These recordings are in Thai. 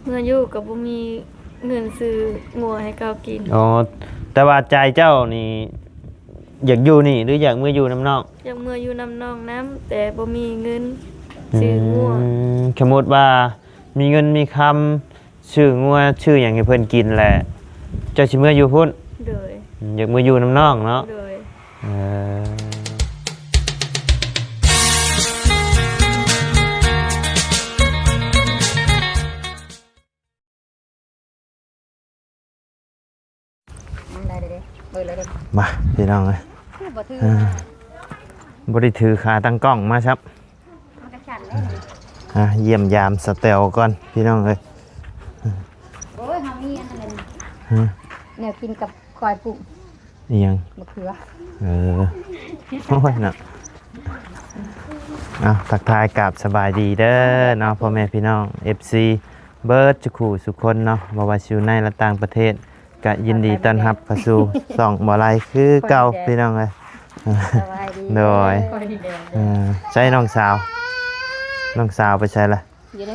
เมื่ออยู่กับบ่มีเงินซื้องัวให้เขากินอ๋อแต่ว่าใจเจ้านี่อยากอยู่นี่หรืออยากเมื่ออยู่น้ำนอกอยากเมื่ออยู่น้ำน้องน้ำแต่บ่มีเงินซื้องัวสมมติว่ามีเงินมีคำชื่องัวชื่ออย่างให้เพิ่นกินแหละเจ้าสิเมื่ออยู่พุ่นโดยอยากเมื่ออยู่น้ำนอกเนาะโดยมาพี่น้องเลยบริถือขาตั้งกล้องมาครับเยี่ยมยามสเตลก่อนพี่น้องเลยโอ้ยทำนี่อันนั้นเนี่ยกินกับคอยปุ่มยังมะเขือโอ้ยเนาะทักทายกับสบายดีเด้อเนาะพ่อแม่พี่น้อง FC เบิร์ดจุขู่สุคนเนาะบาวาชิวในและต่างประเทศก็ยินดีต้อนรับเข้าสู่ส่องบ่อไรคือเก่าพี่น้องเลยโดยใช่น้องสาวไปใช่ละอยู่ใน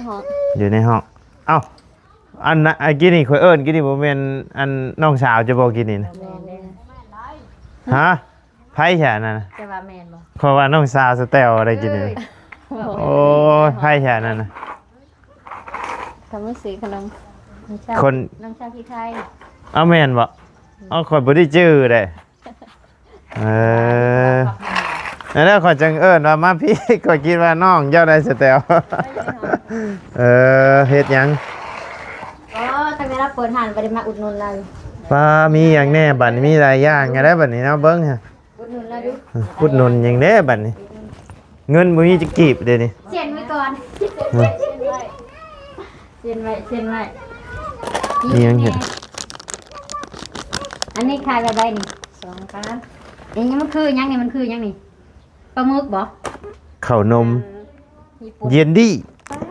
ห้องเอ้าอันนะไอ้กินนี่ข่อยเอิ้นกินนี่บ่แม่นอันน้องสาวจะบ่กินนี่นะฮะไผแช่นั่นน่ะแต่ว่าแม่นบ่เพราะว่าน้องสาวสเตลได้กินนี่โอ้ยไผแช่นั่นน่ะทำมือซื้อขนมคนน้องชาวที่ไทยเอาแม่นบ่เอาข่อยบ่ได้ชื่อเด้แล้วข่อยจังเอิ้นว่ามาพี่ข่อยคิดว่าน้องเจ้าได้สเตลเฮ็ดหยังตั้งแต่เราเปิดห้างไปได้มาอุดหนุนเราป้ามีอย่างแน่บัดนี้มีหลายอย่างไงได้บัดนี้เนาะเบิ้งฮะอุดหนุนเราดูอุดหนุนอย่างแน่บัดนี้เงินบ่มีจะกีบเด้นี่เซ็นไว้ก่อนเซ็นไว้นี่ยังเห็นอันนี้ขายแบบใดนี่2,000นี่มันคือยังนี่มันคือยังนี่ปลาหมึกบ่ข้าวนมเย็นดี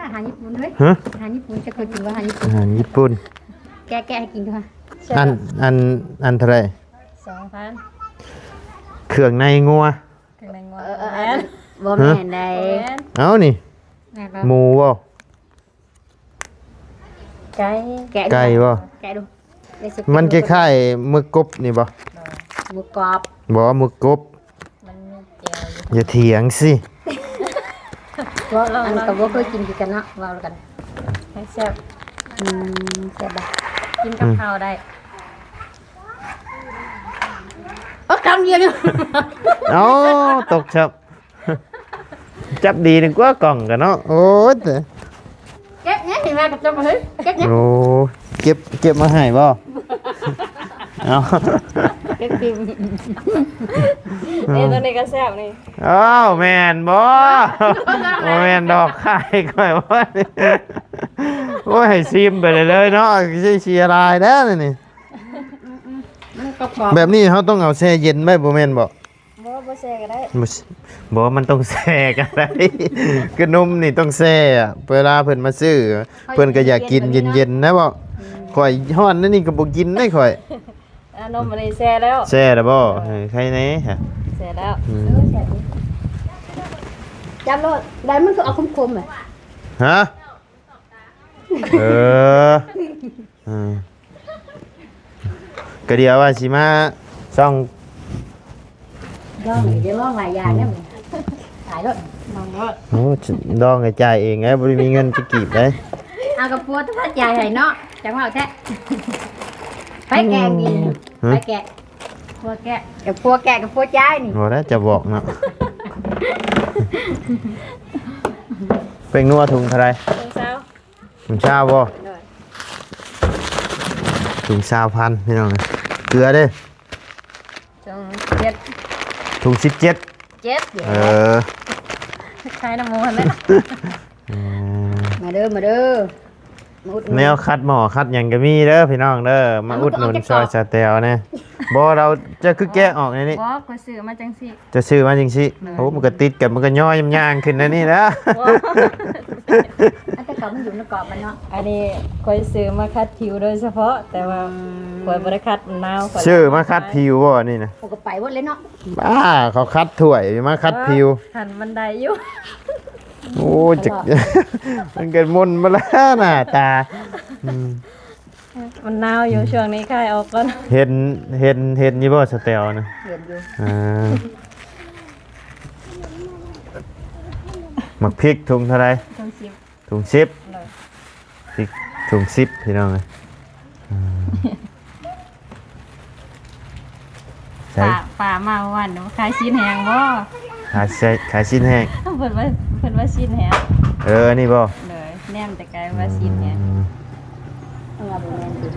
อาหารญี่ปุ่นด้วยอาหารญี่ปุ่นจะเคยกินว่าอาหารญี่ปุ่นแกะให้กินด้วยอันเท่าไร2,000เครื่องในงัวบ่แม่นได้เอานี่หมูบ่ไก่บ่แกะดูมันคล้ายๆหมึกกบนี่บ่หมึกกรอบบ่หมึกกบอย่าเถียงสิอันกับว่าเคยกินกันเนาะว่ากันให้แซ่บแซ่บบ่กินกับข้าวได้คำเดียวเนี่ยตกจับดีนึงกว่ากล่องกันเนาะโอ้ยเก็บเนี้ยเห็นไหมกับจับมาเฮ้ยเก็บเนี้ยโอ้เก็บมาให้บ่เก็บกินนี่ตัวนี้ก็แซ่บนี่แม่นบ่แม่นดอกไข่ก่อยว่าโอ้ยให้ซิมไปเลยเนาะสิเชียร์ลายแน่นี่แบบนี้เขาต้องเอาแช่เย็นไว้บ่แม่นบ่แช่ก็ได้บ่มันต้องแช่กันได้ขนมนี่ต้องแช่เวลาเพิ่นมาซื้อเพิ่นก็อยากกินเย็นๆนะบ่ข่อยฮ้อนนี่ก็บ่กินได้ข่อยนมมันแช่แล้วบ่ใครนี่ฮะแช่แล้วจับรถได้มันคือเอาคมๆอ่ะฮะก็เดียวว่าสิมาซ่องเดี๋ยวลองหลายอย่างเนี่ยขายรถโอ้ดองให้จ่ายเองไงบ่ได้มีเงินจะกีบได้เอากับปัวถ้าจ่ายให้เนาะจังว่าแท้ไปแกงกินไปแกะพัวแกะกับพัวแกะกับพัวใจนี่บ่ได้จะบอกเนาะเป็นนัวถุงเท่าไหร่ถุงเช้าบ่ถุง20,000พี่น้องเกลือเด้ถุง17ใช้น้ำมันไหมมาเด้อแนวคัดหมอคัดอย่างก็มีเด้อพี่น้องเด้อมาอุดหนุนซอยสเตลเนี่ยบ่เราจะคือแกะออกในนี้บ่ก็ซื้อมาจังซี่จะซื้อมาจังซี่โอ้มันก็ติดกันมันก็ย่อยย่างขึ้นในนี่นะอันแต่ก่อนมันอยู่ในกรอบมันเนาะอันนี้ค่อยซื้อมาคัดผิวโดยเฉพาะแต่ว่าค่อยบ่ได้คัดนาวซื้อมาคัดผิวบ่นี่นะก็ไปหมดเลยเนาะบ้าเขาคัดถ้วยมาคัดผิวหันมันได้อยู่โอ้จักมันเกิดมนมาแล้วน่ะตา มันหนาวอยู่ช่วงนี้คายออกก่อน เห็นยี่บ่สเตลนะ เห็นอยู่ หมักพริกถุงเท่าไร ต้องชิม ถุง10พริกถุง10พี่น้องเลยใช่ ป่ามาวันคายชิ้นแหงบ่ ขายชิ้นแห้ง เพิ่นว่าชิ้นแหง นี่บ่ เลยแนมแต่ไกลว่าชิ้นแหง เอาบ่แม่นสิ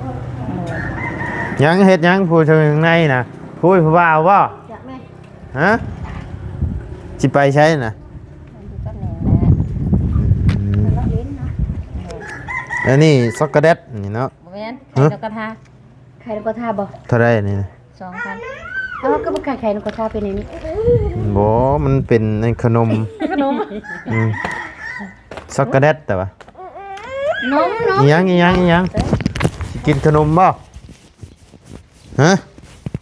ยังเฮ็ดยังผู้ชมข้างในนะผู้บ่าวบ่ จักแม่ ฮะสิไปใช้น่ะ มันอยู่กับแหนงแหละ รับลิ้นเนาะ อันนี้ช็อกโกแลตนี่เนาะ บ่แม่นไข่นกกระทา ไข่นกกระทาบ่ เท่าไรนี่นะ 2,000 เอาก็บ่ไข่นกกระทาเป็นอย่างนี้ บ่มันเป็นขนม ขนม ช็อกโกแลตแต่ว่า นม อีหยังสิกินขนมบ่ฮะ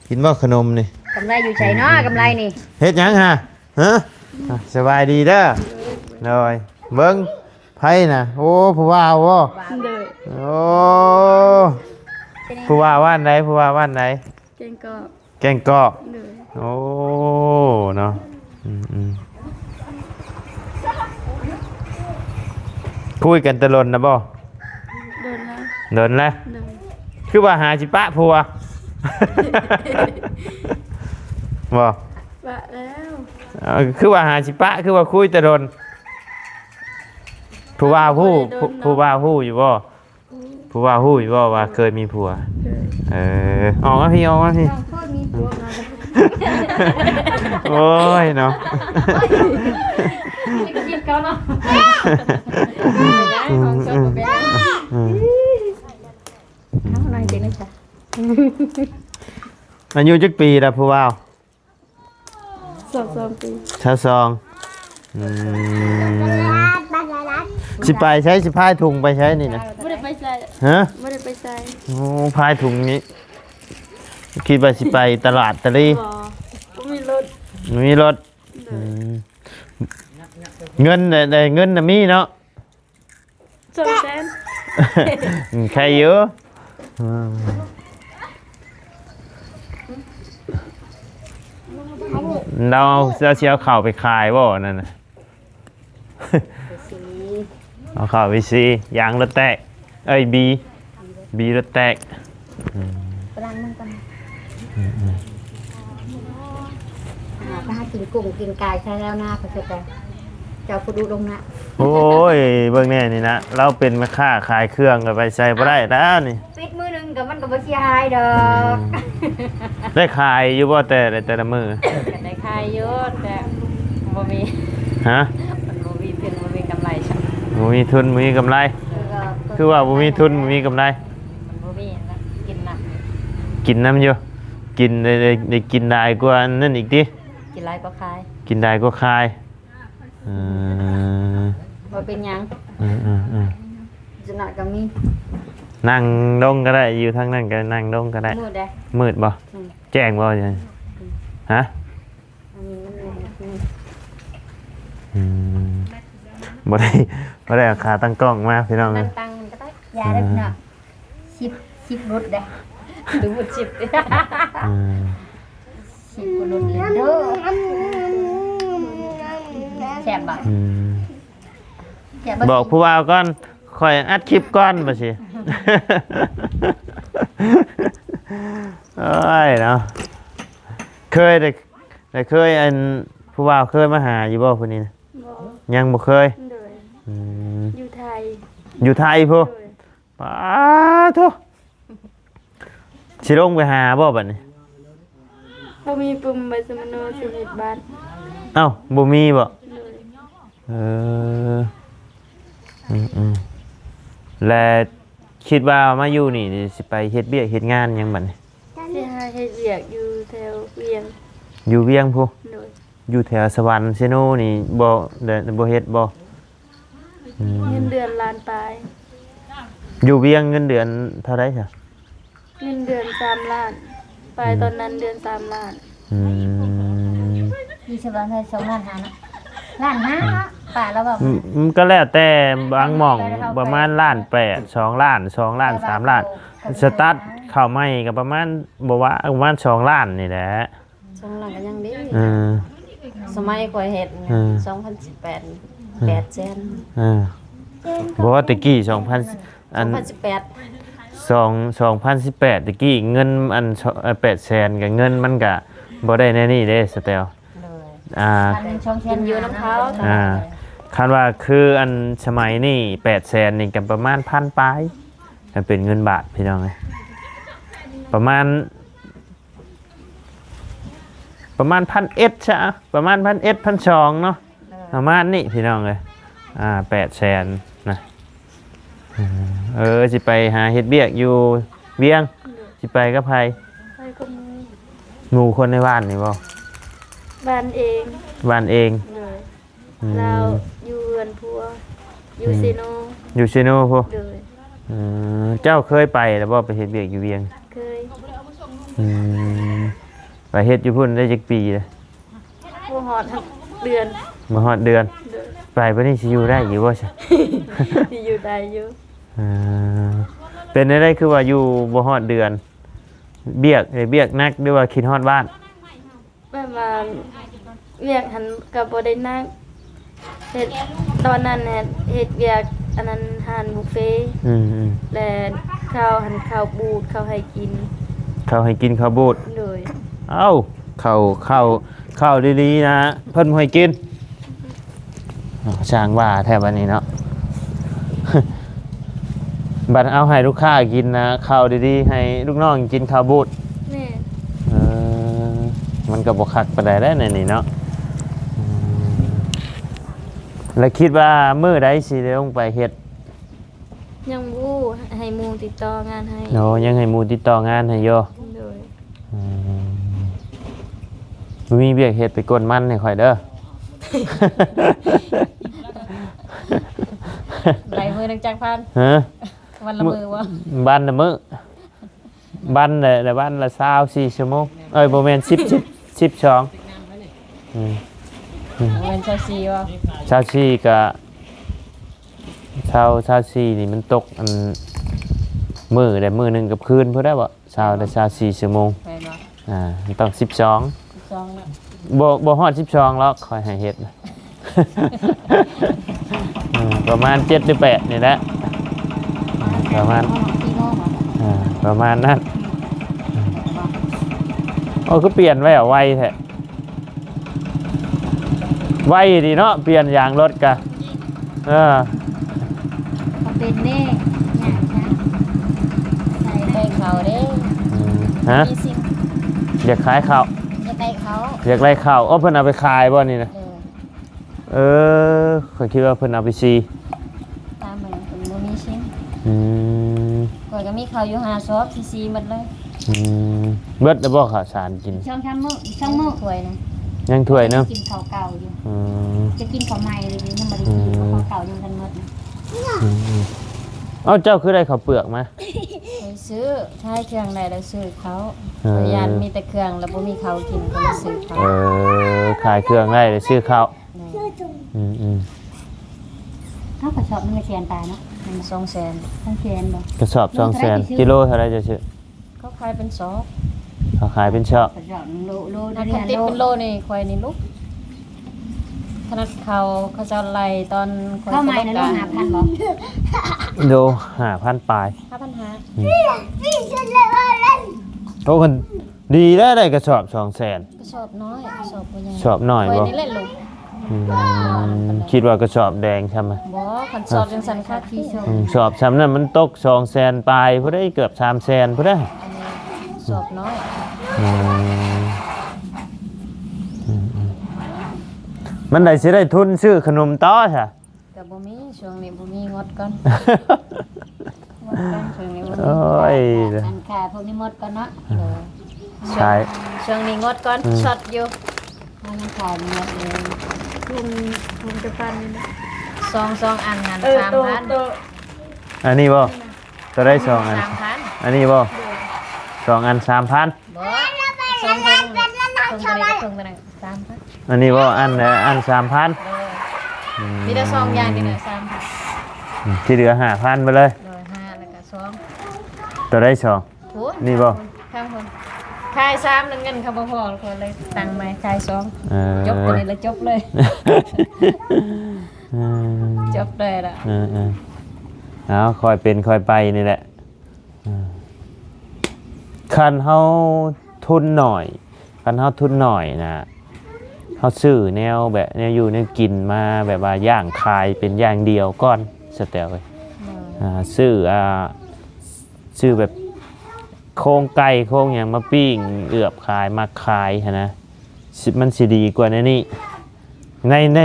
กินบ่ขนมนี่ กำไรอยู่ไสเนาะกำไรนี่ เฮ็ดหยังฮะฮะสบายดีเด้อเลยเบิ่งไผน่ะโอ้ผู้ว่าบ่ เลย โอ้ผู้ว่าว่านใดผู้ว่าว่านใด เก่งก็ แกงกอก เลย โอ้เนาะคุยกันตะลนนะบ่ โดนแล้ว เดินแล้ว เลย คือว่าหาจิปะผัว บ่ ปะแล้ว คือว่าหาจิปะคือว่าคุยตะลนผู้ว่าผู้ว่าผู้อยู่บ่ผู้ว่าผู้อยู่บ่ว่าเคยมีผัวออกมาพี่ออกมาพี่ ต้องโทษมีผัวมา โอ้ยเนาะ นี่ก็กินเขาเนาะของชอบบ่เป็น เอาหน่อยเด็กนะจ๊ะ อายุจักปีละผู้ว่า 2 ปี ชาวซองสิไปใช้สิพายถุงไปใช้นี่นะ ไม่ได้ไปใส่ ฮะ ไม่ได้ไปใส่ โอ้พายถุงนี้คิดว่าสิไปตลาดตะลี บ่มีรถ มีรถเงินได้เงินน่ะมีเนาะ 200,000 ใครเยอะเราเสียเข่าไปขายบ่นั่นน่ะ เอาข่าวไปซียางรถแตกเอ้ยบีรถแตก กำลังมันกันถ้ากินกุ้งกินไก่ใช้แล้วหน้าเขาจะเจ้าผู้ดูลงนะ โอ้ยเบิ่งแน่นี่นะเราเป็นแม่ค้าขายเครื่องก็ไปใส่บ่ได้แล้วนี่ ปิดมือหนึงกับมันก็บ่เสียหายดอก ได้ขายอยู่บ่แต่ละมือ ก็ได้ขายเยอะแต่บ่มี ฮะ มันบ่มีเพิ่นบ่มีกำไรใช่ บ่มีทุนบ่มีกำไร คือว่าบ่มีทุนบ่มีกำไร มันบ่มีนะกินหนัก กินน้ำอยู่กินได้กินได้กว่านั่นอีกดิ กินไรก็ขาย กินได้ก็คายเออ บ่เป็นหยัง จะหนักกับมี นั่งดงก็ได้อยู่ทางนั้นก็นั่งดงก็ได้ มืดได้ มืดบ่แจ้งบ่ยังฮะ อันนี้มัน อืมบ่ได้เอาขาตั้งกล้องมาพี่น้อง ตั้ เอ้ ง ย ตั้งก็ได้ยาได้พี่น้องชิบรถได้ ดูหมดชิบ อืม ชิบรถเลยเด้อแซ่บบ่ อืม แซ่บ บอกผู้ว่าก่อนค่อยอัดคลิปก่อนบ่สิ โอ้ยเนาะเคยได้เคยอันผู้ว่าเคยมาหาอยู่บ่พุ่นนี้นะ บ่ ยังบ่เคย เลย อืม อยู่ไทย อยู่ไทยพุ่นป้าทุสิลงไปหาบ่บัดนี้ บ่มีปุ่มใบสมโนสิเฮ็ดบ้าน เอ้าบ่มีบ่ เลย เออและคิดว่ามาอยู่นี่สิไปเฮ็ดเบี้ยกเฮ็ดงานหยังบัดนี้ สิหาเฮ็ดเวียกอยู่แถวเวียง อยู่เวียงพุ่น เลย อยู่แถวสวรรค์เซโนนี่บ่เฮ็ดบ่ เงินเดือนล้านปลาย อยู่เวียงเงินเดือนเท่าไรจ้ะ เงินเดือน3 ล้านไปตอนนั้นเดือน3 ล้าน อืม มีสบายให้2ล้าน5เนาะล้าน5เนาะ ป่าแล้วแบบ มันก็แล้วแต่บางหม่องประมาณล้าน8 2 ล้าน2 ล้าน3 ล้านสตาร์ทเข้าใหม่ก็ประมาณบ่ว่าประมาณ2 ล้านนี่แหละ ช่วงหลังก็ยังดี เออ สมัยก่อยเฮ็ด 2018 8 แสน เออบ่ว่าตะกี้2000อัน 2018 2018ตะกี้เงินอัน800,000ก็เงินมันก็บ่ได้แน่นี่เด้สเตล เลย เป็นช่องแช กิ น นอยู่น้ำเขา คันว่าคืออันสมัยนี้800,000นี่ก็ประมาณ1,000ปลายถ้าเป็นเงินบาทพี่น้องเอ้ยประมาณ1,100ใช่อะประมาณ1,100 1,200เนาะประมาณนี้พี่น้องเอ้ย800,000นะสิไปหาเฮ็ดเวียกอยู่เวียงสิไปกับไผ ไปกับมือ หมู่คนในบ้านนี่บ่ บ้านเอง บ้านเอง เลย อืม เราอยู่เรือนพัวอยู่ซีโน อยู่ซิโนพุ เลย เจ้าเคยไปแล้วบ่ไปเฮ็ดเวียกอยู่เวียง เคย อืมไปเฮ็ดอยู่พุ่นได้จักปีเลย ผู้หอดทั้งเดือน มาฮอดเดือน เลย ไปบ่นี่สิอยู่ได้อยู่บ่ซะ ที่อยู่ได้อยู่ อ่าเป็นได้คือว่าอยู่บ่ฮอดเดือนเบียกนักหรือว่าคิดฮอดบ้าน ประมาณเวียกหันกับบ่ได้นั่งเฮ็ดตอนนั้นเนี่ยเฮ็ดเวียกอันนั้นหานบุฟเฟ่ต์ อืม และข้าวหันข้าวบูดข้าวให้กิน เขาให้กินข้าวบูด เลย เอ้าข้าวดีๆนะเพิ่นบ่ให้กินช่างว่าแทบอันนี้เนาะ บัดเอาให้ลูกค้ากินนะข้าวดีๆให้ลูกน้องกินข้าวบูด แม่ เออมันก็บ่คักปานใดได้ในนี่เนาะแล้วคิดว่ามื้อใดสิได้ลงไปเฮ็ด ยังบู้ให้หมู่ติดต่องานให้ โนยังให้หมู่ติดต่องานให้อยู่ เลย มีเวียกเฮ็ดไปกวนมันให้ข่อยเด้อ ไหลมือนึงจักพัน ฮะ วันละมือวะ บ้านละมื้อบ้านละบ้านละ24ชั่วโมงบ่แม่น12อืม เป็นชาซีวะ 24ก็24นี่มันตกอันมื้อได้มื้อหนึงกับคืนพุ่นได้บ่24ชั่วโมง ไปบ่ มันต้อง12 ซองละ บ่ฮอด12แล้วค่อยให้เฮ็ดนะ ประมาณ7หรือ8นี่แหละประมาณประมาณนั้นโอ้ก็เปลี่ยนไว้ไวแท้ไวดีเนาะเปลี่ยนยางรถกะเขาเป็นเน่ ใส่ไปเขาเด้ ฮะ มีสิ่ง อยากขายข้าว จะไปเขา อยากไล่ข้าวเพิ่นเอาไปขายบ่นี่นะข้อยคิดว่าเพิ่นเอาไปซี ตามเหมือนเป็นบ่มีชิ้น อืม ก่อยก็มีเขาอยู่5ซอกซีหมดเลย เบิดแล้วบ่ข้าวสารกิน ช่องมื้อถ้วยนึง ยังถ้วยหนึง กินข้าวเก่าอยู่ อืม จะกินข้าวใหม่เลยยังบ่ได้กินข้าวเก่ายังกันหมด เอ้าเจ้าคือได้ข้าวเปลือกมา ไปซื้อท้ายเครื่องใดแล้วซื้อเขาพยานมีแต่เครื่องแล้วบ่มีเขากินก็เลยซื้อเขา ขายเครื่องได้เลยซื้อข้าวอืม ข้าวกระสอบมันก็แสนตายเนาะ 200,000 ทั้งแสนบ่ กระสอบ200,000กิโลเท่าไรจะซื้อ เขาขายเป็นซอก เขาขายเป็นชอบ กระสอบโล ถ้า เดียว ติดเป็นโลนี่ควายนี่ลูกขนาดเขาจะไล่ตอนควาย ข้าวใหม่นะลูก5,000บ่ โล5,000ปลาย 5,500 โอ้คนดีแล้วได้กระสอบ200,000 กระสอบน้อยกระสอบบ่ใหญ่ สอบหน่อย ควาย บ่ นี่แหละลูก คิดว่ากระสอบแดงใช่ไหม บ่คันสอบจังซั่นค่าที่สอบ สอบซ้ำนั้นมันตก200,000ปลายผู้ได้เกือบ300,000ผู้ได้ อันนี้สอบน้อย มันได้สิได้ทุนซื้อขนมต่อใช่ ก็บ่มีช่วงนี้บ่มีงดก่อนงดก่อนช่วงนี้บ่มี โอ้ย อันค่ะพวกนี้หมดก่อนเนาะ ใช่ ช่วงนี้งดก่อนช็อตอยู่ มันยังขายหมดเลย ผมจะฟันนี่นะ 2อันหัน โต 3,000 อันนี้บ่ตัวได้2อัน 3,000 อันนี้บ่2อัน 3,000 บ่2เพิ่งตัวนี้ก็เพิ่งตัวนั้น3,000 อันนี้บ่อันละอัน 3,000 เด้อ มีแต่2อย่างนี่น่ะ3,000 ที่เหลือ5,000ไปเลย โดย5แล้วก็2 ตัวได้สอง โอ้ นี่บ่ ข้างคนขาย3แล้วเงินเขาบ่พอก็เลยตังค์มาขาย2 เออ จบตัวนี้แล้วจบเลย เออ จบเลยล่ะ เอาค่อยเป็นค่อยไปนี่แหละคันเฮาทุนหน่อยคันเฮาทุนหน่อยนะเฮาซื้อแนวแบบแนวอยู่แนวกินมาแบบว่าย่างขายเป็นอย่างเดียวก่อนสแตลเลยซื้อแบบโครงไก่โครงอย่างมาปิ้งเอือบขายมาขายนะมันสิดีกว่านี้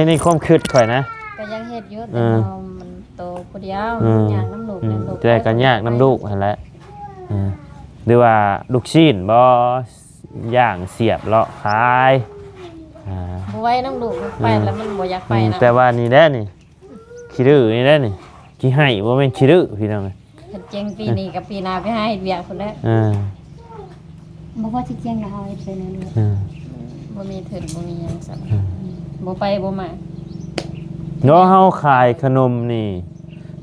ในความคิดข่อยนะ ก็ยังเฮ็ดอยู่แต่เรามันโตผู้เดียวอยากน้ำลูกน้ำลูก แต่ก็ยากน้ำลูกนั่นแหละหรือว่าลูกชิ้นบ่ย่างเสียบเลาะขายบ่ไว้น้ำลูกไปแล้วมันบ่อยากไปนะ แต่ว่านี่แหละนี่ขี้ดื้อนี่แหละนี่ขี้ให้บ่แม่นขี้ดื้อพี่น้อง เฮ็ดเจงปีนี้กับปีหน้าไปหาเฮ็ดเวียกพุ่นแหละ บ่พอสิเจียงก็เอาไปนั่นเลย บ่มีถึงบ่มีหยังซั่นบ่ไปบ่มา เนาะเฮาขายขนมนี่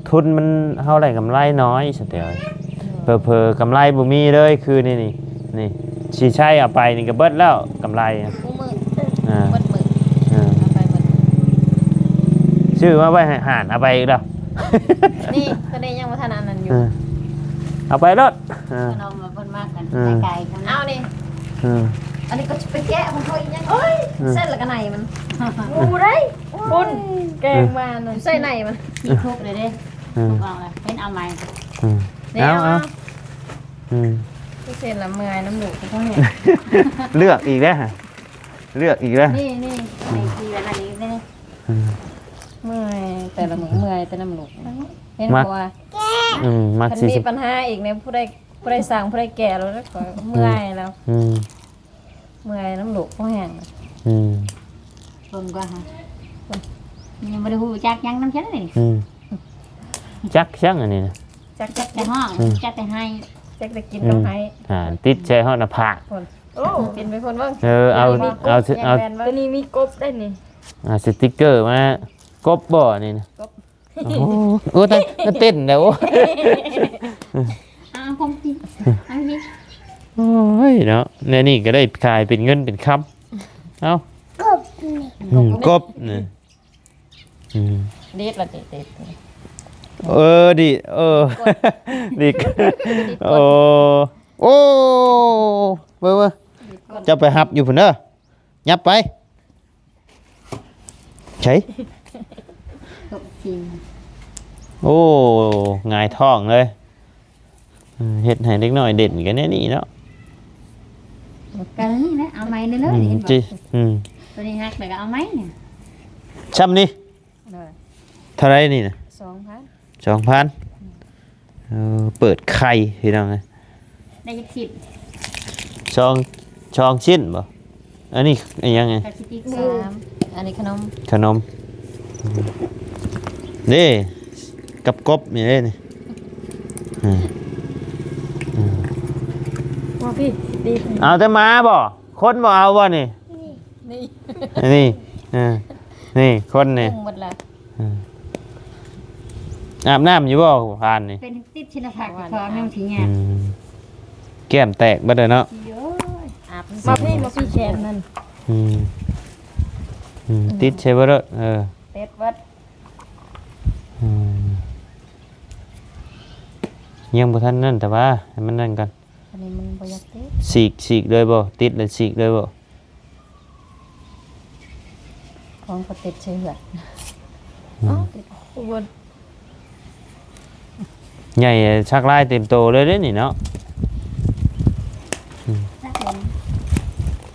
ทุนมันเฮาได้กำไรน้อยสเตียวเผลอๆกำไรบ่มีเลยคือนี่สิใช้เอาไปนี่ก็เบิดแล้วกำไร ผู้มื้อ เบิด มื้อเอาไปเบิด ชื่อว่าไว้ให้ห่านเอาไปอีกแล้ว นี่ก็ได้ยังบ่ทันอันนั้นอยู่ เอาไปรถ ขนมมาเพิ่นมากกันไก่กัน เอานี่อันนี้ก็ไปแกะของเขาอีกยังเส้นแล้วก็ในมันงูได้ปุ่นแกงมาน่ะใส่ในมัน มีทุบเลยเด้ทุบเอาเลยเห็นเอาใหม่ เอาเส้นละเมื่อยน้ำลูกก็เห็น เลือกอีกแล้วเลือกอีกแล้ว นี่ในทีวันนี้นี่ เมื่อยแต่ละมื้อเมื่อยแต่น้ำลูกเห็นบ่ว่า มัก คัน สิ มีปัญหาอีกเนี่ยผู้ใดสั่งผู้ใดแก่แล้วก็เมื่อยแล้วเมื่อยน้ำลูกก็แห้ง คนก็ฮะยังไม่ได้หูจักยังน้ำฉันเลย จักช่างอันนี้นะ จัก จักแต่ห้องจักแต่ให้ จักได้กินกับไห้ ติดใช้ห้องหน้าผาก คนโอ้เป็นไปคนบ้าง เอา ตัวนี้มีกบได้นี่ สติ๊กเกอร์มากบบ่อนี่นะโอ้ตาเต้นแล้ว คงกินอันนี้ โอ้ยเนาะเนี่ยนี่ก็ได้ขายเป็นเงินเป็นคำเอากบนี่ เด็ดละเด็ด ดิดิโอ้เว้ยจะไปหับอยู่พุ่นเด้อยับไปใช่ กบกิน โอ้งายท้องเลยเห็ดให้เล็กน้อยเด่นกันแน่นี่เนาะ กันนี่นะเอาไม้เลยเลยเห็นป่ะตัวนี้หักแต่ก็เอาไม้เนี่ย ช้ำนี่เท่าไรนี่นะ 2,000เปิดไข่พี่น้องไง ได้ยักสิบ ช่องชิ้นบ่อันนี้ยังไง กระชิติก 3อันนี้ขนม ขนมนี่กับกบนี่เลยนี่ ว่าพี่ดี เอาแต่มาบ่คนบ่เอาบ่นี่ นี่ นี่คนนี่ หมดละ อาบน้ำอยู่บ่ผ่านนี่ เป็นติดชินผักท้องยังทิ้งอ่ะ แก้มแตกบ่เด้อเนาะ อาบ มาพี่แขนนั่น ติดใช่บ่เด้อเต็ดวัด ยังบ่ทันนั่นแต่ว่าให้มันนั่นกัน อันนี้มันบ่อยากเต็ด ฉีกเลยบ่ติดแล้วฉีกเลยบ่ ของก็ติดเชื้อ อุบล ใหญ่ชักลายเต็มโตเลยเด้นี่เนาะ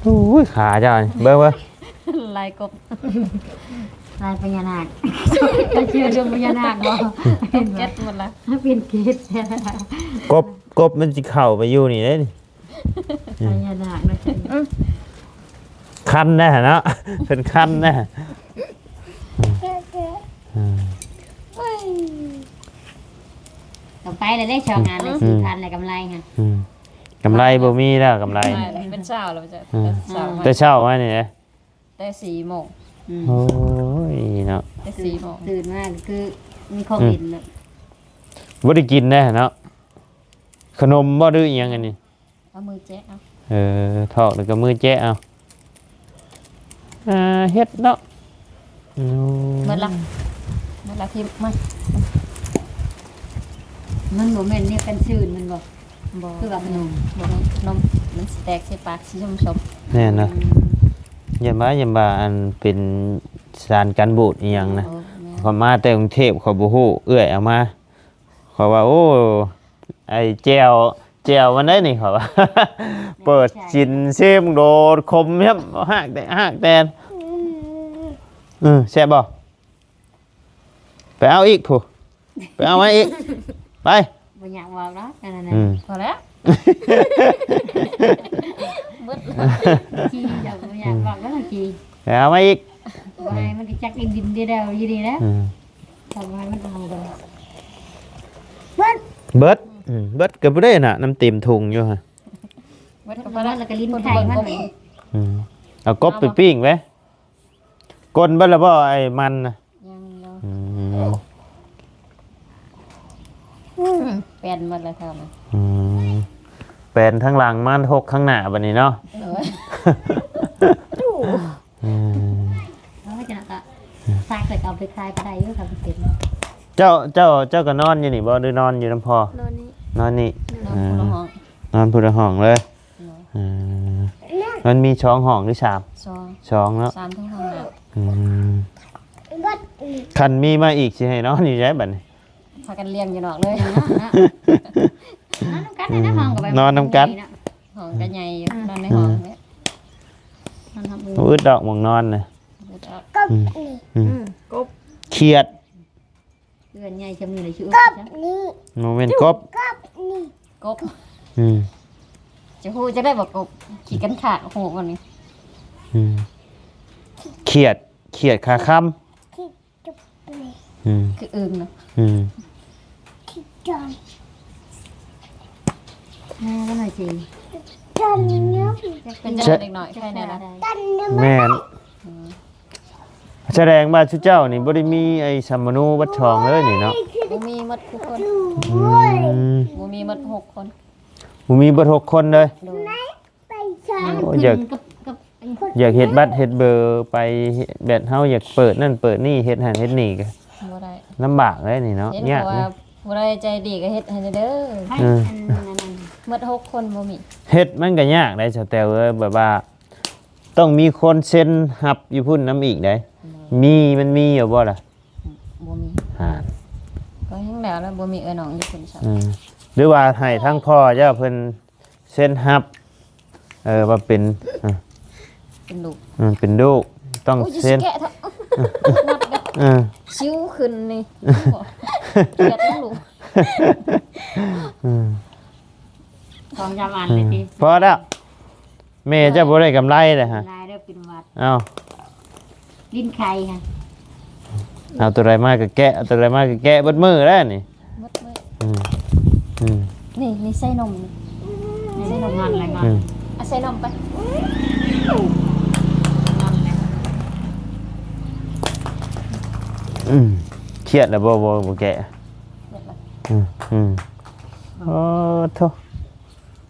โอ้ยขาจ้าเบิ่ง ลายกบ ลายพญานาคเชื่อเรื่องพญานาคบ่ เจ็ดหมดละ เป็นเกศ กบมันสิเข้าไปอยู่นี่เด้นี่ พญานาคนะจ๊ะ คันนะเนาะเป็นคันนะ ต่อไปเลยได้ชาวงานเลย4,000เลยกำไรค่ะ กำไรบ่มีแล้วกำไร เป็นเช้าแล้วจะเช้า แต่เช้ามานี่นะ แต่4 โมง โอ้ยเนาะ แต่ 4 โมง ตื่นมาคือมีโควิดแล้ว บ่ได้กินแน่เนาะขนมบ่ดื้ออีหยังอันนี้ เอามือแจ๊ะเอา ทอกแล้วก็มือแจ๊ะเอาเฮ็ดเนาะ หมดละที่มัน มันบ่แม่นเนี่ยกันชื่นมันบ่ บ่ คือแบบนม บ่นมมันสิแตกใส่ปากสิชม แน่นะอย่ามาอันเป็นสารกันบูดอีหยังนะ เขามาแต่กรุงเทพเขาบ่ฮู้เอื้อยเอามาเขาว่าโอ้ไอ้แจวมันได้นี่เขาว่า เปิดจินเซมโดดคมครับหักแตนแซ่บบ่ไปเอาอีกผู้ไปเอามาอีกไป บ่อยากบอกเนาะนั่น พอแล้ว ขี้อยากบ่อยากบอกแล้วขี้ ไปเอามาอีก บ่ให้มันจักดินๆเดียวอยู่ดีแล้วทำให้มันเอากัน เบิดก็บ่ได้น่ะน้ำเต็มถุงอยู่ฮะ วัดกับ พอ พระ แล้วก็ลิ้นไข่มัน เอากบไปปิ้งไว้ก้นเบิดแล้วบ่ไอ้มันน่ะ เป็นหมดแล้วเท่านั้น เป็นทั้งหลังมันหกข้างหน้าบัดนี้เนาะ แล้วจะก็ซากใส่เอาไปคลายก็ได้อยู่ครับเต็ม เจ้าก็นอนอยู่นี่บ่หรือนอนอยู่น้ำพอน อนนี้ นอนนี่ นอนคนละห้อง นอนพุทธห้องเลยมันมีช่องห้องหรือสาม 2 ช่องเนาะ 3ทั้งห้องน้ำ คันมีมาอีกสิให้นอนอยู่ใช่บัดนี้ พากันเลี้ยงอยู่นอกเลย นอนน้ำกันในห้องกับ ห้องก็ใหญ่อยู่นอนในห้องเนี่ยนอนทำมือ อึดดอกหมองนอนน่ะ กบ เครียด เพื่อนใหญ่ชะมือเลยชื่อ โมเมนต์กบ กบ อืม จะฮู้จะได้บอกกบขี่กันขาดโอ้โหวันนี้ เครียดขาค่ำ คืออึ่งนะ แม่ก็หน่อยสิ เป็นจะเด็กหน่อยใครเนี่ยนะ แม่นแสดงว่าชุเจ้านี่บ่ได้มีไอ้สัมมนูวัดทองเลยนี่เนาะ บ่มีหมดทุกคนบ่มีหมด6 คน บ่มีบ่6คนเลย โดย โอ้อยากเฮ็ดบัตรเฮ็ดเบอร์ไปแบบเฮาอยากเปิดนั่นเปิดนี่เฮ็ดหันเฮ็ดนี่ก็ บ่ได้ ลำบากเลยนี่เนาะ เห็น ยาก ว่า นะ ผู้ใดใจดีก็เฮ็ดให้เด้อหมด6 คนบ่มี เฮ็ดมันก็ยากได้สแตลเอ้ยแบบว่า ต้องมีคนเซ็นรับอยู่พุ่นน้ำอีกได้มันมีอยู่บ่ล่ะ บ่มี อ่า ก็ยังแล้วบ่มีน้องอยู่คนซั่น หรือว่าให้ทั้งพ่อเจ้าเพิ่นเซ็นรับว่าเป็น เป็นลูก เป็นลูกต้อง โอ้ย เซ็น แกะเถอะนัดกัน ชิวขึ้นนี่เกลียดน้องลูก ของจำอันเลยที พอแล้วแม่เจ้าบ่ได้กำไรเลยฮะ ลายเด้อปินวัด เอา ลิ้นไข่ค่ะ เอาตัวไรมาก็แกะเอาตัวไรมาก็แกะเบิดมือแล้วนี่ หมดเลยนี่ใส่นมนี่ ใส่นมงอนอะไรงอน เอาใส่นมไป เครียดแล้วบ่แกะ เด็ดละ โอ้โธ่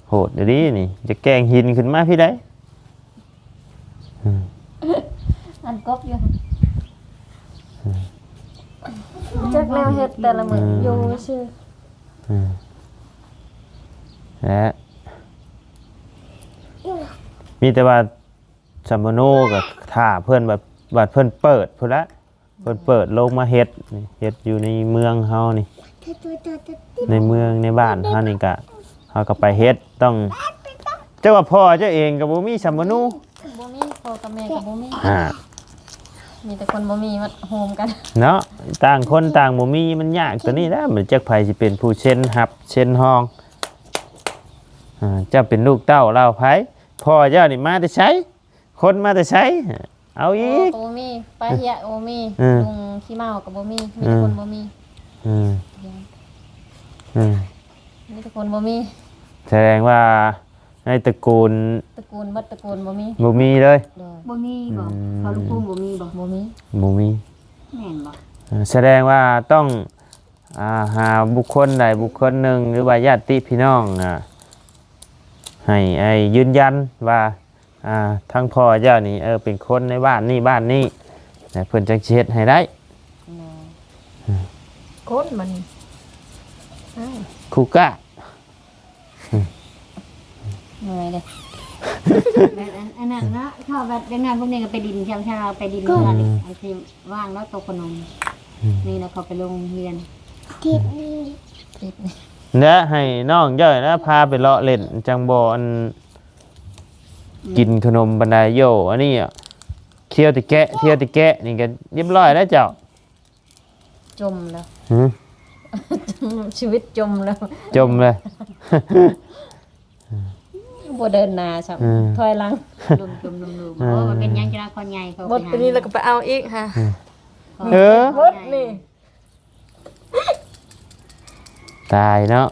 โหดเดี๋ยวนี้นี่จะแกล้งหินขึ้นมาพี่ได้ อันกบอยู่จักแนวเฮ็ดแต่ละมื้ออยู่ซื่อ และมีแต่ว่าซัมโมโนกับท่าเพื่อนแบบว่าเพื่อนเปิดพุ่นละเพื่อนเปิดลงมาเฮ็ดนี่เฮ็ดอยู่ในเมืองเฮานี่ในเมืองในบ้านเฮานี่ก็เฮาก็ไปเฮ็ดต้องเจ้าว่าพ่อเจ้าเองก็บ่มีซัมโมโน บ่มีพ่อกับแม่ก็บ่มี อ่า มีแต่คนบ่มีมาโฮมกัน เนาะต่างคนต่างบ่มีมันยากตัวนี้นะมันจักไผสิเป็นผู้เช่นรับเช่นห้องเจ้าเป็นลูกเต้าเล่าไผพ่อเจ้านี่มาแต่ไสคนมาแต่ไสเอาอีก บ่มีปลาเหี้ยก็บ่มีลุงขี้เมาก็บ่มีมีแต่คนบ่มี มีแต่คนบ่มี แสดงว่าในตระกูล ตระกูลบัดตระกูลบ่มี บ่มีเลย โดย บ่มีบ่เขาลูกพุ่มบ่มีบ่ บ่มี บ่มี แม่นบ่ แสดงว่าต้องหาบุคคลใดบุคคลหนึ่งหรือว่าญาติพี่น้องให้ยืนยันว่าทั้งพ่อเจ้านี่เป็นคนในบ้านนี่แต่เพิ่นจังสิเฮ็ดให้ได้ คนมันอ้าว คูกะ เหนื่อยเลยแบบอันนั้นเนาะชอบแบบเด็กน้อยพวกนี้ก็ไปดินเช้าๆไปดินเมื่อนี่ไอ้ที่ว่างแล้วตกขนมนี่นะเขาไปโรงเรียน และให้น้องย่อยนะพาไปเลาะเล่นจังบ่อันกินขนมบันไดโยอันนี้เที่ยวติแกะนี่ก็เรียบร้อยแล้วเจ้า จมแล้ว หือ ชีวิตจมแล้ว จมเลย บ่เดินหน้าซ้ํถอยหลัง ลุมจุ่มลุมๆโอ้มันเป็นหยังจะคนใหญ่เขา หมดอันนี้แล้วก็ไปเอาอีกค่ะ เออ หมดนี่ ตายเนาะ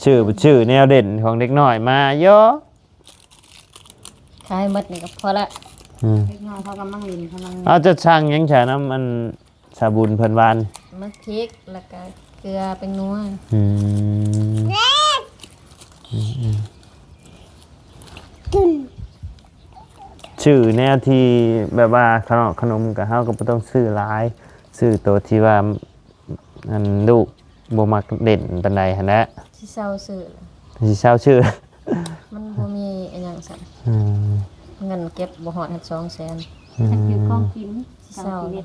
ชื่อแนวเด่นของเด็กน้อยมาเยอะ ขายหมดนี่ก็พอละ เด็กน้อยเขากำลังลินกำลัง เอาจะช่างยังฉาน้ำมันสาบุญเพิ่นวาน มะพริกแล้วก็เกลือเป็นนัว ชื่อแนวที่แบบว่าขนมกับเฮาก็บ่ต้องซื้อหลายซื้อตัวที่ว่าอันลูกบ่มักเด่นปานใดหั่นแหละ สิเซาซื้อ สิเช่าชื่อ มันบ่มีอันหยังสั่น อืม เงินเก็บบ่ฮอด200,000 ถ้าคือของกินเช้าชีวิต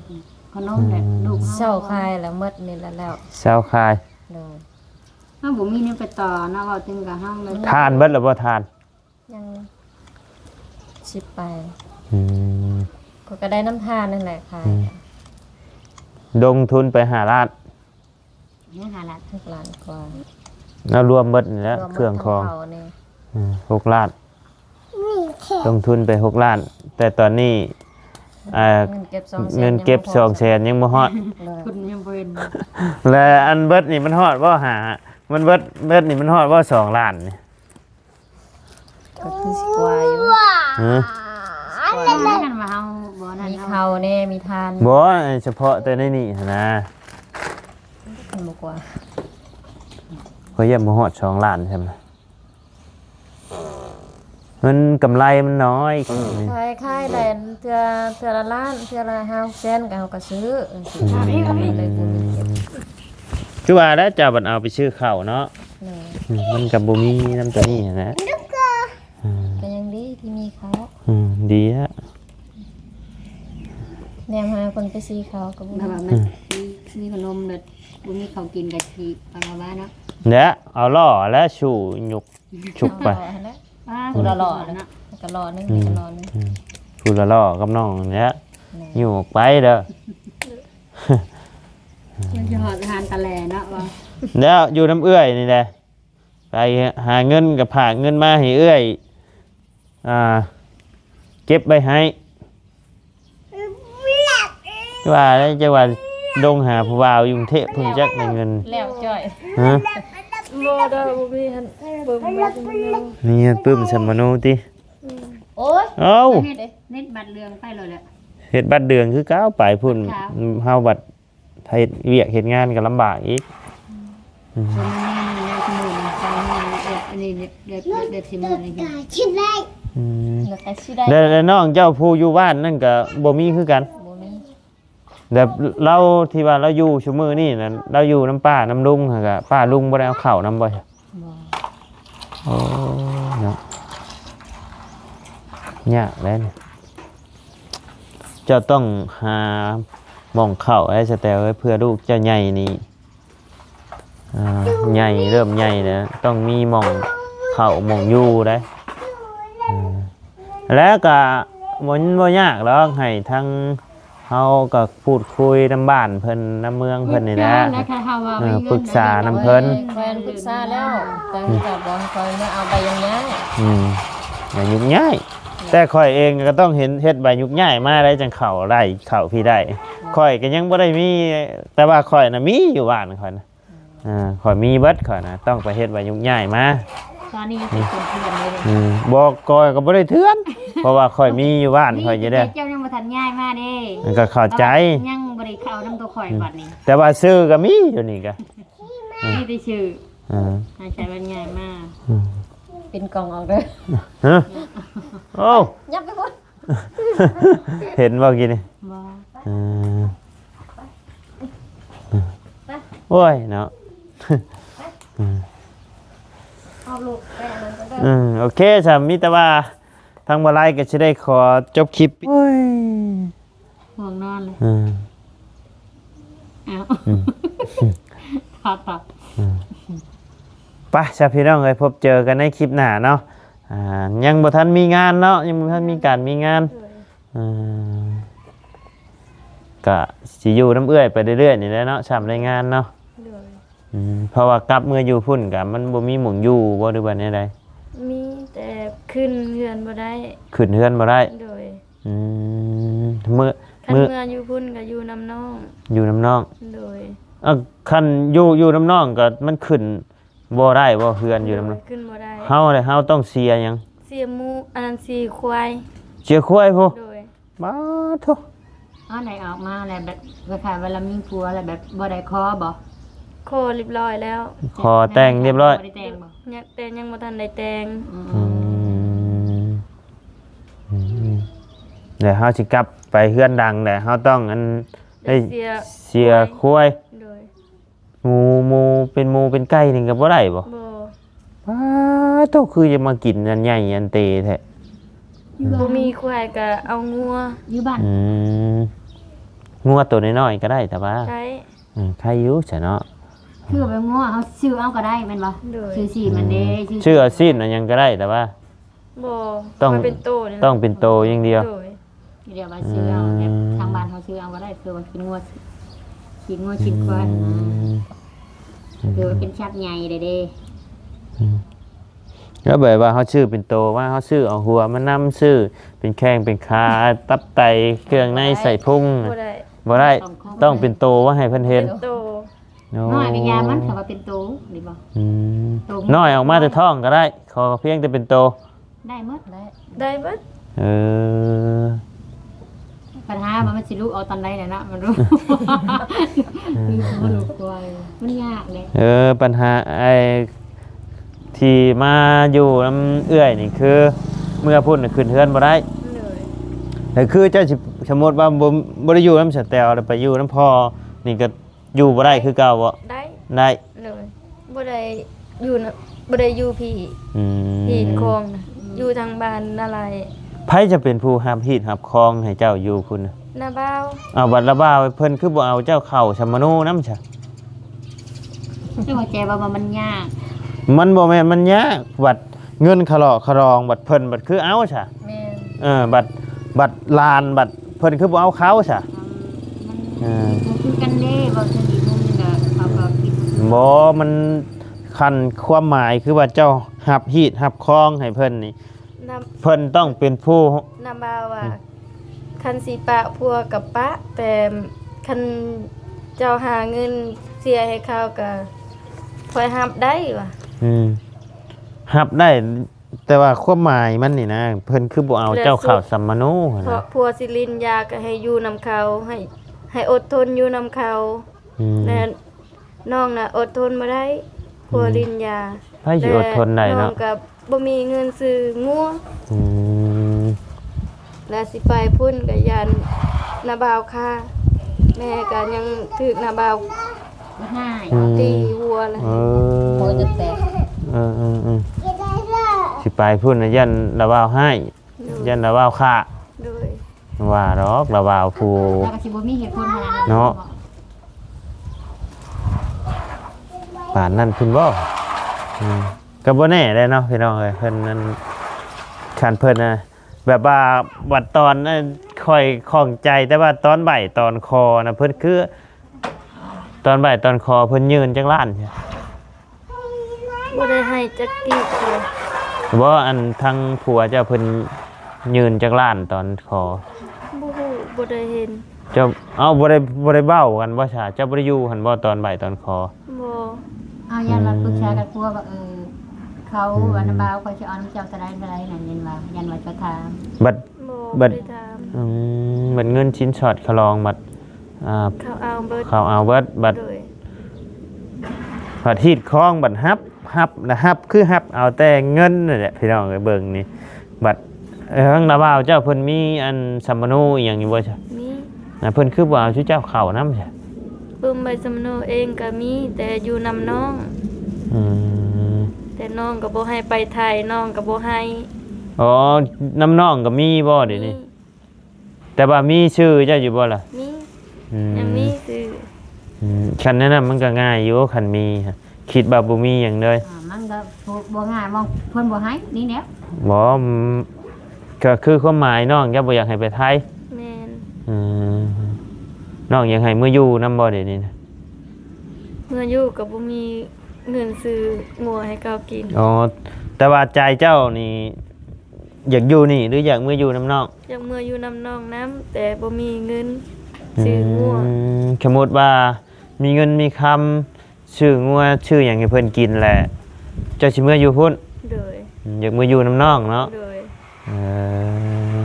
ขนมแหละลูก เซาขายแล้วหมดนี่แล้ว เช่าคาย เลย ถ้าบ่มีนี่ไปต่อเนาะเว้าถึงกับเฮาเลย ทานเบิดแล้วบ่ทาน ยังสิบไป อืม ก็ได้น้ำทานนั่นแหละขาย ลงทุนไปหาล้าน นี่หาละ ทุกร้านกว่า แล้วรวมเบิดนี่แหละ วม เครื่องของ ทั้เขานี่ 6 ล้านลงทุนไป6 ล้าน แต่ตอนนี้เงินเก็บ200,000ยังบ่ฮอด เลย คุณยังบ่เห็น และอันเบิดนี่มันฮอดบ่หามันเบิดนี่มันฮอดบ่2 ล้านนี่ ก็คือสิกว่าอยู่ ฮะ อันนั้นว่าเฮาบ่นั่น มี เฮา เขาแน่มีทาน บ่เฉพาะแต่ในนี่หั้นนะ มันบ่กว่า เพราะยังบ่ฮอด2 ล้านใช่ไหมมันกำไรมันน้อย ขายแลนเทื่อละล้านเทื่อละ500,000ก็เฮาก็ซื้อเลยบ่มีเก็บ คือว่าแล้วเจ้าบัดเอาไปซื้อข้าวเนาะ เลย มันก็บ่มีน้ำตัวนี้หั้นนะ ก็ยังดีที่มีเขา ดีฮะ แนมหาคนไปซีเขาก็บ่ แบบว่ามันมีขนมเด็ดบ่มีข้าวกินกะทิปลาบ้าเนาะ เนี่ยเอาล่อและชูยุกชุกไป ผู้ละหล่อเนาะก็หล่อนึงก็หล่อนึง พูดละล่อกับน้องเนี่ยอยู่ออกไปเด้อ ยังจะหอดทานตะแลเนาะว่า แล้วอยู่น้ำเอื้อยนี่แหละไปหาเงินกับผากเงินมาให้เอื้อยเก็บไปให้ว่าแล้วจะว่าดงหาผู้บ่าวอยู่กรุงเทพเพิ่งจักในเงิน แล้วจ้อย ฮะ บ่ได้บ่มีหันเบิ่งมาจังเลย นี่ปื้มสมโนติ โอ้ย เอ้า เน็ตบัตรเรืองไปเลยแหละ เฮ็ดบัตรเดืองคือก้าวไปพุ่นเฮาบัตรเฮ็ดเวียกเฮ็ดงานก็ลำบากอีก คนนี้ในสมุนไพรอันนี้เด็ดสิมือนี่ค่ะ แล้วแต่สิได้ แล้วน้องเจ้าผู้อยู่บ้านนั่นก็บ่มีคือกัน บ่มี แบบเราที่ว่าเราอยู่ชุมือนี่นะเราอยู่น้ำป้าน้ำลุงค่ะกะป้าลุงบ่ได้เอาข้าวน้ำบ่ใช่ บ่ โอ้เนาะยากแล้วเนี่ยเจ้าต้องหาหม่องข้าวไอ้สแตลไว้เพื่อลูกเจ้าใหญ่นี่ใหญ่เริ่มใหญ่นะต้องมีหม่องข้าวหม่องอยู่ได้แล้วก็บ่ยากหรอกให้ทั้งเฮาก็พูดคุยน้ำบ้านเพิ่นน้ำเมืองเพิ่นนี่นะปรึกษาน้ำเพิ่น แฟนปรึกษาแล้วแต่ก็บอกให้คอยมาเอาไปยังไง อย่ายุ่งง่ายแต่ข่อยเองก็ต้องเห็นเฮ็ดใบยุ่งง่ายมาได้จังเข้าได้เข้าพี่ได้ข่อยก็ยังบ่ได้มีแต่ว่าข่อยน่ะมีอยู่บ้านข่อยนะข่อยมีเบิดข่อยนะต้องไปเฮ็ดใบยุ่งง่ายมา ตอนนี้เป็นคนเถื่อนเลย บอกข่อยก็บ่ได้เถื่อนเพราะว่าข่อยมีอยู่บ้านข่อยจะได้ เจ้ายังมา ทันง่ายมาเด้ มันก็เข้าใจ ยังบ่ได้เข้านํตัวข่อยบัดนี้ แต่ว่าซื้อก็มีอยู่นี่ก็ นี่ได้ชื่อ อ่า ให้ใช้มันง่ายมาก เป็นกล่องออกเด้อ ฮะโอ้ ยับไปพุ่น เห็นบ่กินนี่ บ่ อืมโอ้ยเนาะ เอาลูกไปอันนั้นก็เด้อ โอเคสามมิตรว่าทางบาไลก็จะได้ขอจบคลิปโอ้ย ห่วงนอนเลย อืม เอ้า อืม ต่อ ไปชาวพี่น้องเลยพบเจอกันในคลิปหน้าเนาะยังบ่ทันมีงานเนาะยังบ่ทันมีการมีงานก็สิอยู่น้ำเอื้อยไปเรื่อยๆนี่แหละเนาะสามรายงานเนาะ โดย เพราะว่ากลับเมื่ออยู่พุ่นกับมันบ่มีหม่องอยู่บ่หรือว่าแนวใด มีแต่ขึ้นเฮือนบ่ได้ ขึ้นเฮือนบ่ได้ โดย อืมมื้อ คัน มื้อ เมื่ออยู่พุ่นก็อยู่น้ำน้อง อยู่น้ำน้อง โดย คันอยู่น้ำน้องก็มันขึ้นบ่ได้บ่เฮือนอยู่น้ำน้อง ขึ้นบ่ได้ เฮาเลยเฮาต้องเสียหยัง เสียหมูอันนั้นสีควาย เสียควายพุ โดย บ้าโธ่ เอาไหนออกมาแล้วแบบเวลามีผัวแล้วแบบบ่ได้คอบ่ โคเรียบร้อยแล้ว ขอแต่งเรียบร้อย บ่ได้แต่งบ่ ยังแต่ยังบ่ทันได้แต่ง อืมเดี๋ยวเฮาสิกลับไปเฮือนดังแหละเฮาต้องได้ เสีย เสียควาย โดย หมูเป็นไก่นี่ก็บ่ได้บ่ บ่ บ้าโธ่คือจะมากินอันใหญ่อันเตแท้ บ่มีควายก็เอางัว อยู่บ้าน งัวตัวน้อยๆก็ได้แต่ว่า ใช้ ใครอยู่ซะเนาะ คือไปง้อเฮาซื้อเอาก็ได้แม่นบ่ โดย ซื้อสิมันเด้ ชื่ออาซีนอันยังก็ได้แต่ว่า บ่ ต้อง มันเป็นโตนี่ ต้องเป็นโตอย่างเดียว โดย เดี๋ยวมาซื้อเอาแบบทางบ้านเฮาซื้อเอาก็ได้คือว่ากินงัวกินงัวกินควายนะคือว่าเป็นชักใหญ่เด้ แล้วแบบว่าเขาชื่อเป็นโตว่าเขาชื่อเอาหัวมันนำชื่อเป็นแข้งเป็นขาตับไตเครื่องในใส่พุง บ่ได้ บ่ได้ต้องเป็นโตว่าให้เพิ่นเห็น โต โอ้ น้อยเป็นยามันเขาว่าเป็นโตหรือบ่ อืมน้อยออกมาแต่ท้องก็ได้ขอเพียงแต่เป็นโต ได้หมดได้ ได้เบิด เออ ปัญหามันสิรู้เอาตอนใดแหละนะมันรู้มันรู้กว่ามันยากเลย ปัญหาไอ้ที่มาอยู่น้ำเอื้อยนี่คือเมื่อพุ่นน่ะขึ้นเฮือนบ่ได้ เลย แต่คือเจ้าสิสมมุติว่าบ่ได้อยู่น้ำสแตลแล้วไปอยู่น้ำพ่อนี่ก็อยู่บ่ได้คือเก่าบ่ ได้ ได้ เลยบ่ได้อยู่นะบ่ได้อยู่พี่ อืม พี่คงนะอยู่ทางบ้านนาลาย ไผจะเป็นผู้หับฮีดหับคองให้เจ้าอยู่คุณน่ะ นาบ้าว เอาบัดละบ้าไว้เพิ่นคือบ่เอาเจ้าเข้าชมโนน้ำซะ ไม่ว่าใจว่ามันยาก มันบ่แม่นมันยากบัดเงินขะเลาะขะรองบัดเพิ่นบัดคือเอาซะ แม่น บัดลานบัดเพิ่นคือบ่เอาเขาซะ มันคือกันเด้บอกจะดีมุมนึงก็เขาก็คิด บ่มันคันความหมายคือว่าเจ้าหับฮีดหับคองให้เพิ่นนี่ นา เพิ่นต้องเป็นผู้ นาบ้าวว่าคันสิปะพัวกับปะ แต่คันเจ้าหาเงินเสียให้เขาก็ค่อยรับได้ว่ะ หับได้ แต่ว่าความหมายมันนี่นะเพิ่นคือบ่เอาเจ้าเข้าสัมมโนหั่น เพราะ นะ พัวสิลินยาก็ให้อยู่นำเขาให้อดทนอยู่นำเขา อืม และน้องน่ะอดทนบ่ได้พัวลินยา ไผสิอดทนได้ น้อ เนาะ งก็บ่มีเงินซื้องัว อืม และสิไปพุ่นก็ยันนาบาวค่ะแม่ก็ยังถึกนาบาว ง่าย ตีวัวเลย เอ โห อ จะแตก สิไปพุ่นน่ะยันระวาวให้ยันระวาวฆ่า โดย ว่าดอกระวาวผู้ แล้วก็สิบ่มีเหตุผลขนาดนั้น เนาะ ป่านนั้นเพิ่นบ่ก็บ่แน่ได้เนาะพี่น้องเอ้ยเพิ่นนั้นคันเพิ่นน่ะแบบว่าวัดตอนนั้นค่อยคล่องใจแต่ว่าตอนบ่ายตอนคอน่ะเพิ่นคือ ตอนบ่ายตอนคอเพิ่นยืนจังล้านใช่ บ่ได้ให้จักกีบเลย บ่อันทางผัวเจ้าเพิ่นยืนจังล้านตอนคอ บ่ฮู้บ่ได้เห็น เจ้าเอาบ่ได้เบ้ากันบ่ซะเจ้าบ่ได้อยู่หั่นบ่ตอนบ่ายตอนคอ บ่ เอายันว่าปรึกษากันกลัวว่าเขาวันบ่าวเขาจะเอาน้ำเจ้าตะไดนั่นยันว่าจะถาม บัด บ่ บัด ได้ถาม บัดเงินชิ้นช็อตคลองบัดเขาเอาเบิด เขาเอาบัด โดย บัดฮีดคล้องบัดฮับนะฮับคือฮับเอาแต่เงินนั่นแหละพี่น้องเอ้ยเบิ่งนี่บัดทางนาบ่าวเจ้าเพิ่นมีอันสัมมโนอีหยังอยู่บ่จ้ะ มี นะเพิ่นคือบ่เอาชื่อเจ้าเข้านำจ้ะ ปึ้มใบสมโนเองก็มีแต่อยู่นำน้อง อืม แต่น้องก็บ่ให้ไปไทยน้องก็บ่ให้ อ๋อน้ำน้องก็มีบ่เดี๋ยวนี้แต่ว่ามีชื่อเจ้าอยู่บ่ล่ะ มี อืม ยังมีซื้อ คันนั้นน่ะมันก็ง่ายอยู่คันมีฮะคิดว่าบ่มีหยังเลย มันก็บ่ง่ายมองเพิ่นบ่ให้นี่แหละ บ่ก็คือความหมายน้องอย่าบ่อยากให้ไปไทย แม่น อืมน้องอยากให้มื้ออยู่นำบ่เดี๋ยวนี้นะ เมื่ออยู่ก็บ่มีเงินซื้องัวให้เขากิน อ๋อแต่ว่าใจเจ้านี่อยากอยู่นี่หรืออยากมื้ออยู่นำน้อง อยากเมื่ออยู่นำน้องน้ำแต่บ่มีเงินซื้องัว สมมุติว่ามีเงินมีคำชื่องัวชื่อหยังให้เพิ่นกินแหละเจ้าสิมื้ออยู่พุ่น โดย อยากมื้ออยู่นำน้องเนาะ โดย เออ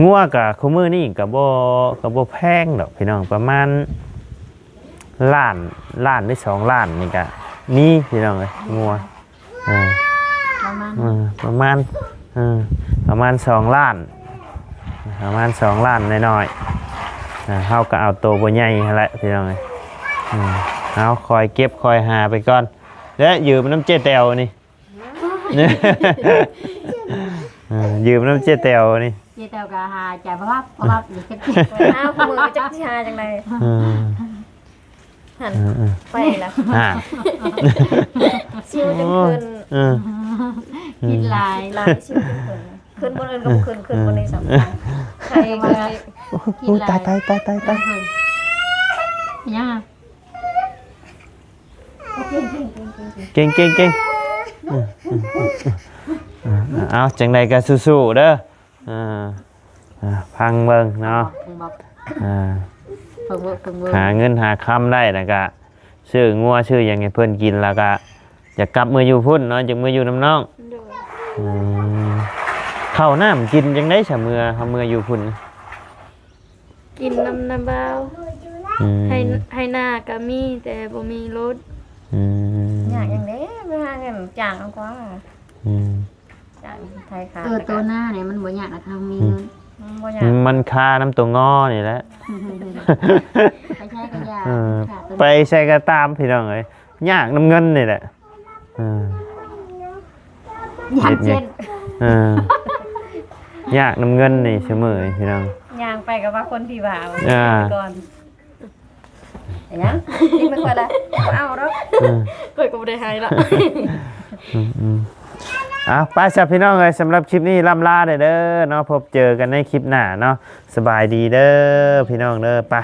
งัวกับคู่มือนี่กับแพงดอกพี่น้องประมาณล้านหรือ2 ล้านนี่ก็มีพี่น้องเลยงัวประมาณ ประมาณประมาณ2 ล้านประมาณ2 ล้านน้อยๆเฮาก็เอาโตวบ่ใหญ่หั่นแหละพี่น้องเลยเอาคอยเก็บคอยหาไปก่อนและยืมน้ำเจ๊แตวนี่ ยืมน้ำเจ๊แตวนี่ เจ๊แตวก็หาจ่ายเพราะว่าอยู่เก็บ อ้าวมือจักสิหาจังไดหันไปแล้ว ชิวจังขึ้น คิดหลาย หลายชิวจังขึ้นบนอื่นก็บ่ขึ้นบนนี้สำคัญใครก็ โอ้ตาย ยัง เก่งเอาจังใดก็สู้ๆเด้อพังเบิ่งเนาะหาเงินหาคำได้แล้วก็ชื่องัวชื่อหยังให้เพิ่นกินแล้วก็อยากกลับมืออยู่พุ่นเนาะจักมืออยู่น้ำน้อง โดย ข้าวน้ำกินจังได๋ซะมือเฮามืออยู่พุ่น กินน้ำบ่าวให้หน้าก็มีแต่บ่มีรถ อยากอย่างนี้ไม่หาเงินจ้างเอากว่าจ้างไทยค่ะ ตัวหน้าเนี่ยมันบ่ยากนะคะมีเงิน บ่อยาก มันคาน้ำตัวงอนี่แหละ ไปใช้ก็ยาก ไปใช้ก็ตามพี่น้องเอ้ยยากน้ำเงินนี่แหละอย่างเช่น ยากน้ำเงินนี่เสมอพี่น้อง ย่างไปกับว่าคนที่บ่าว ก่อนยังนี่ไม่ค่อยละเอาแล้ว เปิดก็บ่ได้ให้ละ ไปจ้ะพี่น้องเอ้ยสำหรับคลิปนี้ล่ำลาเด้อเนาะพบเจอกันในคลิปหน้าเนาะสบายดีเด้อพี่น้องเด้อไป